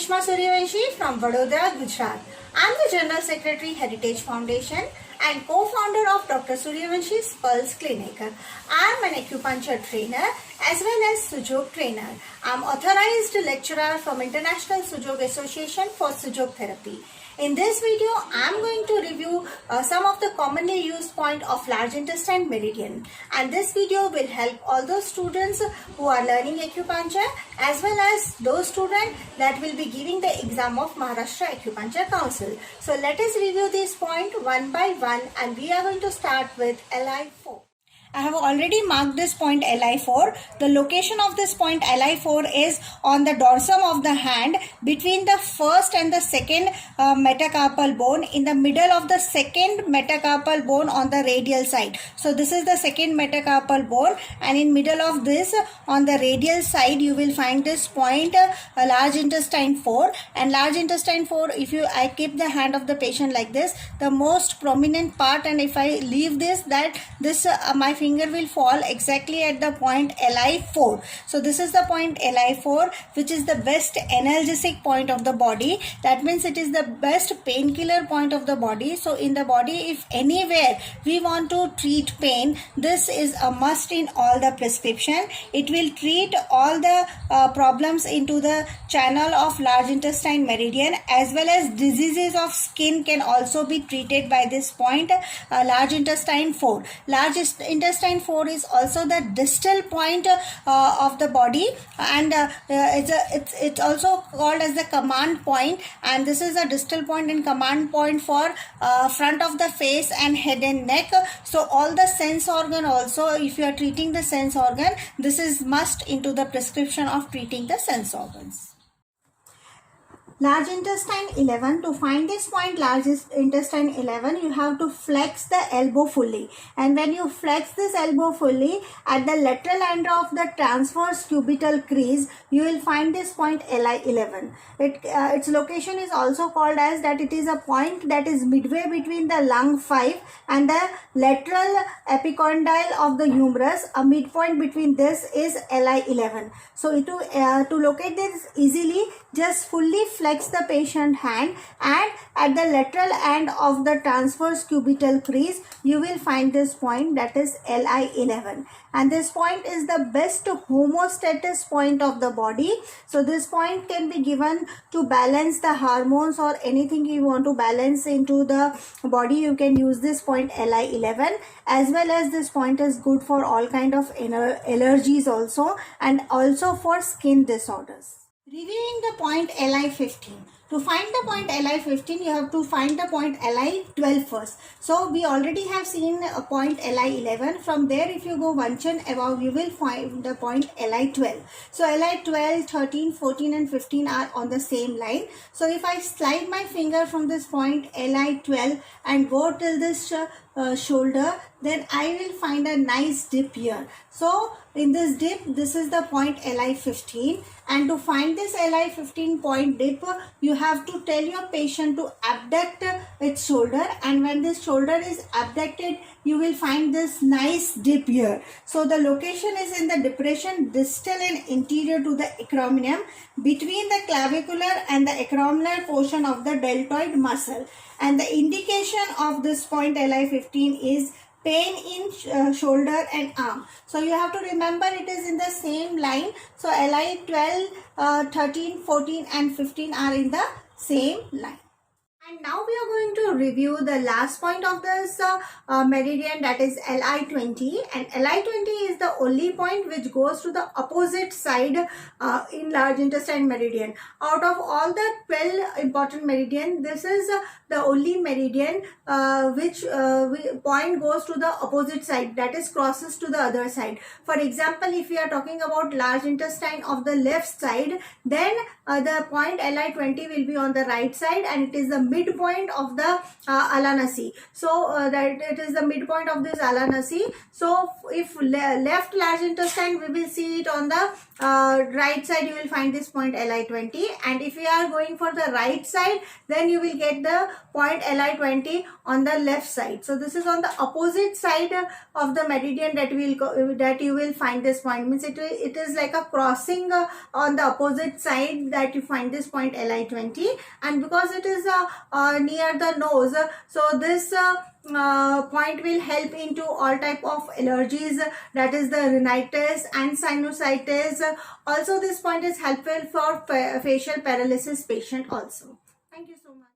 Karishma Suryavanshi from Vadodara, Gujarat. I am the General Secretary, Heritage Foundation and co-founder of Dr. Suryavanshi's Pulse Clinic. I am an acupuncture trainer as well as Sujok trainer. I am authorized lecturer from International Sujok Association for Sujok Therapy. In this video, I am going to review some of the commonly used point of large intestine meridian, and this video will help all those students who are learning acupuncture as well as those students that will be giving the exam of Maharashtra Acupuncture Council. So let us review this point one by one, and we are going to start with LI4. I have already marked this point LI4. The location of this point LI4 is on the dorsum of the hand between the first and the second metacarpal bone, in the middle of the second metacarpal bone on the radial side. So this is the second metacarpal bone, and in middle of this on the radial side you will find this point large intestine 4. And large intestine 4, if I keep the hand of the patient like this, the most prominent part, and if I leave this, that this my finger will fall exactly at the point LI4. So this is the point LI4, which is the best analgesic point of the body. That means it is the best painkiller point of the body. So in the body, if anywhere we want to treat pain, this is a must in all the prescription. It will treat all the problems into the channel of large intestine meridian, as well as diseases of skin can also be treated by this point large intestine 4. Large intestine 4 is also the distal point of the body, and it's also called as the command point, and this is a distal point and command point for front of the face and head and neck. So all the sense organ also, if you are treating the sense organ, this is must into the prescription of treating the sense organs. Large intestine 11. To find this point large intestine 11, you have to flex the elbow fully, and when you flex this elbow fully, at the lateral end of the transverse cubital crease you will find this point LI11. Its location is also called as that it is a point that is midway between the lung 5 and the lateral epicondyle of the humerus. A midpoint between this is LI11. So to locate this easily, just fully flex the patient hand, and at the lateral end of the transverse cubital crease you will find this point, that is LI11, and this point is the best homeostasis point of the body. So this point can be given to balance the hormones or anything you want to balance into the body. You can use this point LI11, as well as this point is good for all kind of allergies also, and also for skin disorders. Reviewing the point LI15. To find the point LI15, you have to find the point LI12 first. So we already have seen a point LI11. From there, if you go one chin above, you will find the point LI12. So LI12, 13, 14 and 15 are on the same line. So if I slide my finger from this point LI12 and go till this shoulder, then I will find a nice dip here. So in this dip, this is the point LI15, and to find this LI15 point dip, you have to tell your patient to abduct its shoulder, and when this shoulder is abducted, you will find this nice dip here. So the location is in the depression distal and interior to the acromion, between the clavicular and the acromion portion of the deltoid muscle, and the indication of this point LI15 is pain in shoulder and arm. So you have to remember it is in the same line. So LI12, 13, 14 and 15 are in the same line. And now we are going to review the last point of this meridian, that is LI20, and LI20 is the only point which goes to the opposite side in large intestine meridian. Out of all the 12 important meridian, this is the only meridian which point goes to the opposite side, that is crosses to the other side. For example, if we are talking about large intestine of the left side, then the point LI20 will be on the right side, and it is the midpoint of the ala nasi. So that it is the midpoint of this ala nasi. So if left large intestine, we will see it on the right side, you will find this point Li20, and if we are going for the right side, then you will get the point Li20 on the left side. So this is on the opposite side of the meridian that you will find this point. Means it is like a crossing on the opposite side that you find this point Li20, and because it is near the nose, so this point will help into all type of allergies, that is the rhinitis and sinusitis. Also this point is helpful for facial paralysis patient also. Thank you so much.